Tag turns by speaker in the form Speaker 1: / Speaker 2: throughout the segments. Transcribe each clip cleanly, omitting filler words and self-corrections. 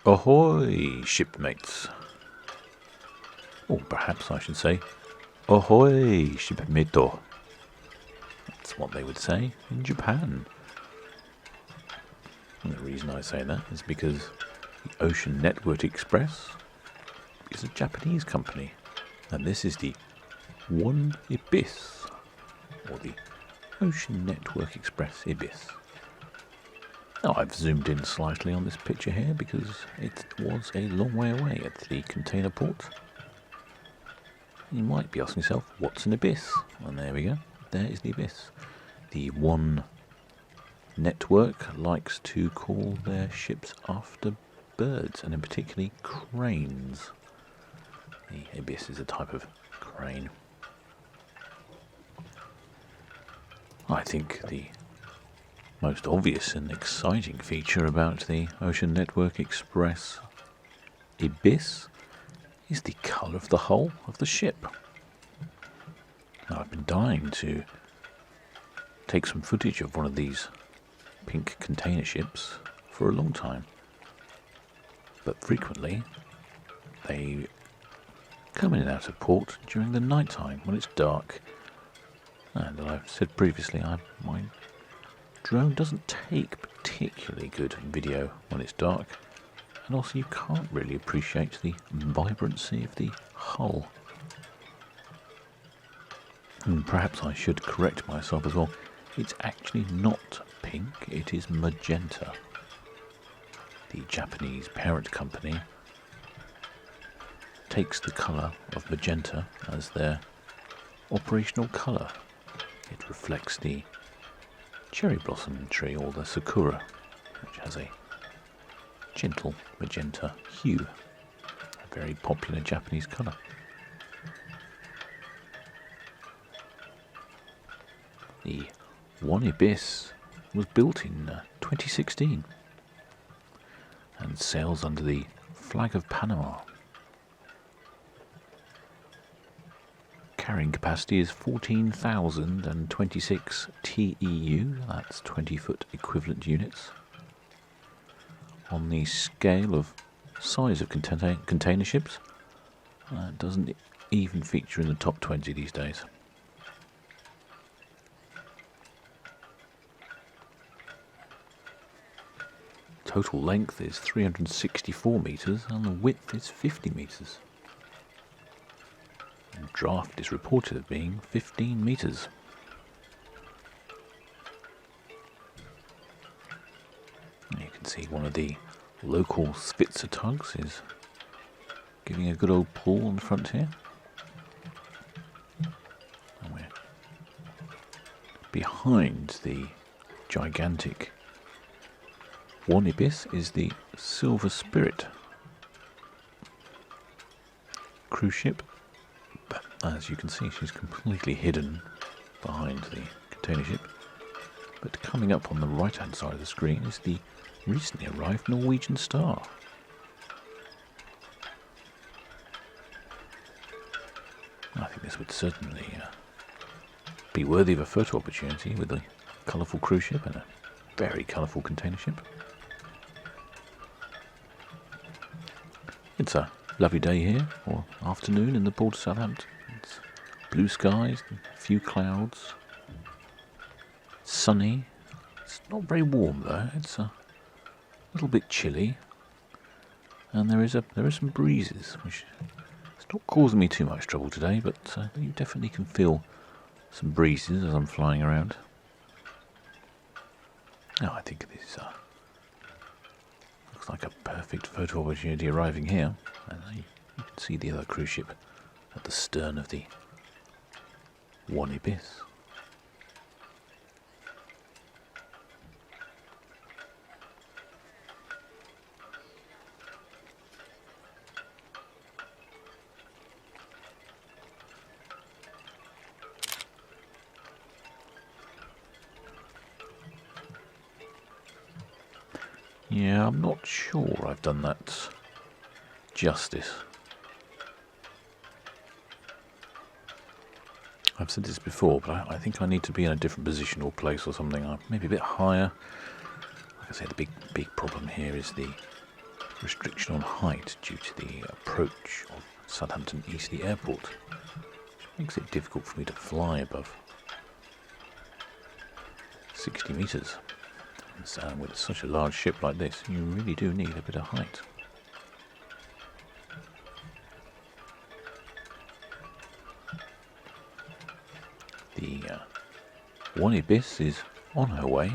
Speaker 1: Ahoy, shipmates. Or perhaps I should say, ahoy, shipmate. That's what they would say in Japan. And the reason I say that is because the Ocean Network Express is a Japanese company. And this is the One Ibis, or the Ocean Network Express Ibis. Now I've zoomed in slightly on this picture here because it was a long way away at the container port. You might be asking yourself, what's an Ibis? And there we go, there is the Ibis. The One Network likes to call their ships after birds, and in particular cranes. The Ibis is a type of crane. I think the most obvious and exciting feature about the Ocean Network Express Ibis is the colour of the hull of the ship. Now, I've been dying to take some footage of one of these pink container ships for a long time, but frequently they come in and out of port during the night time when it's dark, and as I've said previously, my drone doesn't take particularly good video when it's dark, and also you can't really appreciate the vibrancy of the hull. And perhaps I should correct myself as well, it's actually not pink, it is magenta. The Japanese parent company takes the colour of magenta as their operational colour. It reflects the cherry blossom tree, or the sakura, which has a gentle magenta hue, a very popular Japanese colour. The One Ibis was built in 2016 and sails under the flag of Panama. Carrying capacity is 14,026 TEU, that's 20-foot equivalent units. On the scale of size of container ships, it doesn't even feature in the top 20 these days. Total length is 364 metres and the width is 50 metres. Draft is reported as being 15 metres. You can see one of the local Spitzer tugs is giving a good old pull on the front here. And we're behind the gigantic One Ibis is the Silver Spirit cruise ship. As you can see, she's completely hidden behind the container ship. But coming up on the right-hand side of the screen is the recently arrived Norwegian Star. I think this would certainly be worthy of a photo opportunity with a colourful cruise ship and a very colourful container ship. It's a lovely day here, or afternoon in the port of Southampton. It's blue skies, a few clouds, sunny. It's not very warm though, it's a little bit chilly, and there are some breezes, which it's not causing me too much trouble today, but you definitely can feel some breezes as I'm flying around. Oh, I think this looks like a perfect photo opportunity arriving here. And you can see the other cruise ship at the stern of the One Ibis. Yeah, I'm not sure I've done that justice. I've said this before, but I think I need to be in a different position or place or something, maybe a bit higher. Like I say, the big problem here is the restriction on height due to the approach of Southampton Eastleigh Airport, which makes it difficult for me to fly above 60 metres. And with such a large ship like this, you really do need a bit of height. The one Ibis is on her way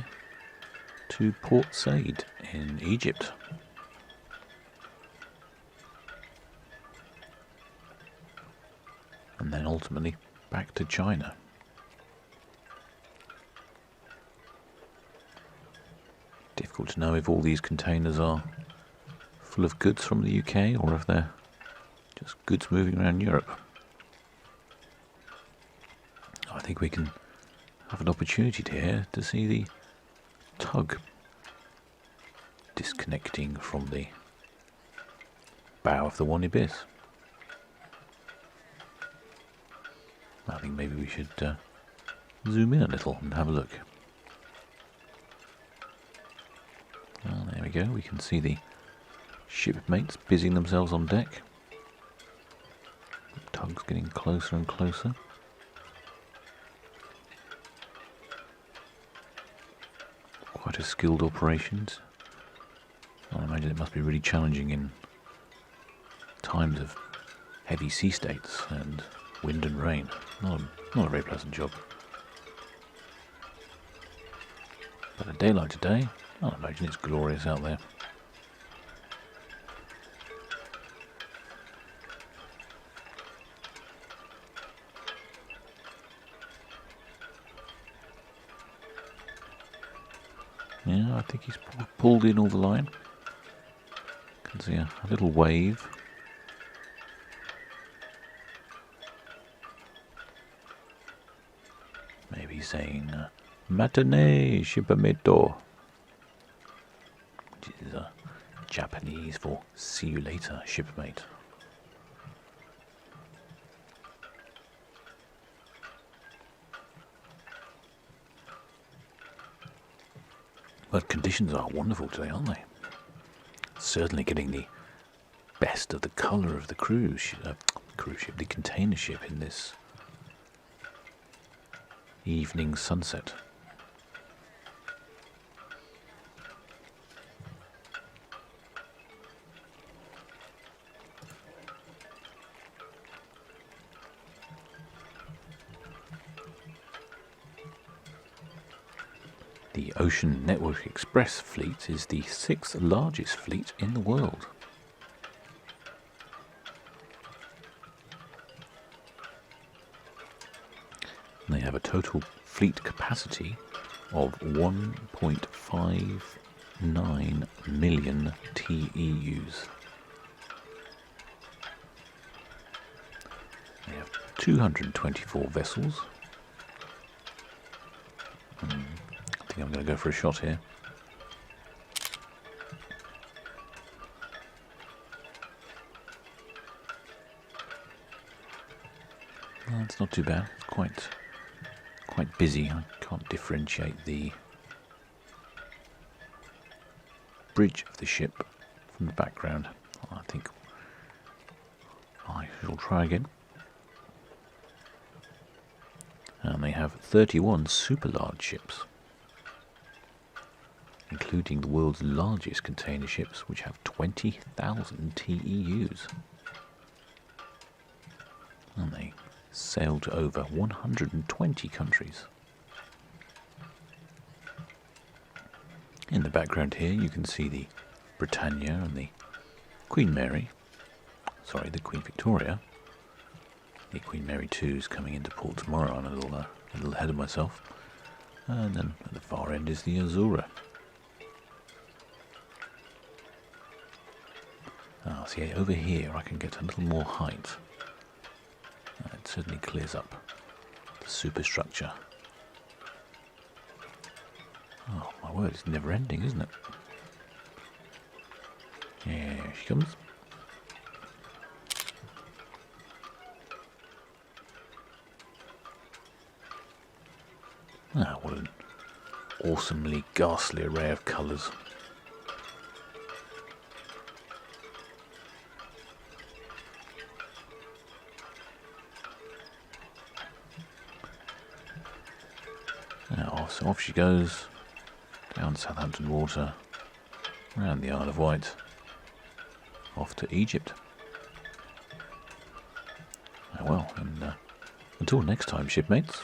Speaker 1: to Port Said in Egypt. And then ultimately back to China. Difficult to know if all these containers are full of goods from the UK or if they're just goods moving around Europe. I think we can have an opportunity here to see the tug disconnecting from the bow of the one Ibis. I think maybe we should zoom in a little and have a look. Well, there we go, we can see the shipmates busying themselves on deck. The tug's getting closer and closer. Quite a skilled operations. I imagine it must be really challenging in times of heavy sea states and wind and rain. Not a very pleasant job. But a day like today, I imagine it's glorious out there. Yeah, I think he's pulled in all the line. Can see a little wave. Maybe saying "Matinee, shipamito," which is Japanese for "see you later, shipmate." But conditions are wonderful today, aren't they? Certainly getting the best of the colour of the cruise ship, the container ship in this evening sunset. The Ocean Network Express fleet is the 6th largest fleet in the world. They have a total fleet capacity of 1.59 million TEUs. They have 224 vessels. I think I'm going to go for a shot here. Well, it's not too bad. It's quite busy. I can't differentiate the bridge of the ship from the background. I think I shall try again. And they have 31 super large ships, including the world's largest container ships, which have 20,000 TEUs. And they sail to over 120 countries. In the background here you can see the Britannia and the Queen Victoria. The Queen Mary 2 is coming into port tomorrow. I'm a little ahead of myself. And then at the far end is the Azura. See, over here I can get a little more height. It certainly clears up the superstructure. Oh my word, it's never ending, isn't it? Here she comes. What an awesomely ghastly array of colours. Now, so off she goes, down Southampton water, round the Isle of Wight, off to Egypt. Well, and until next time, shipmates.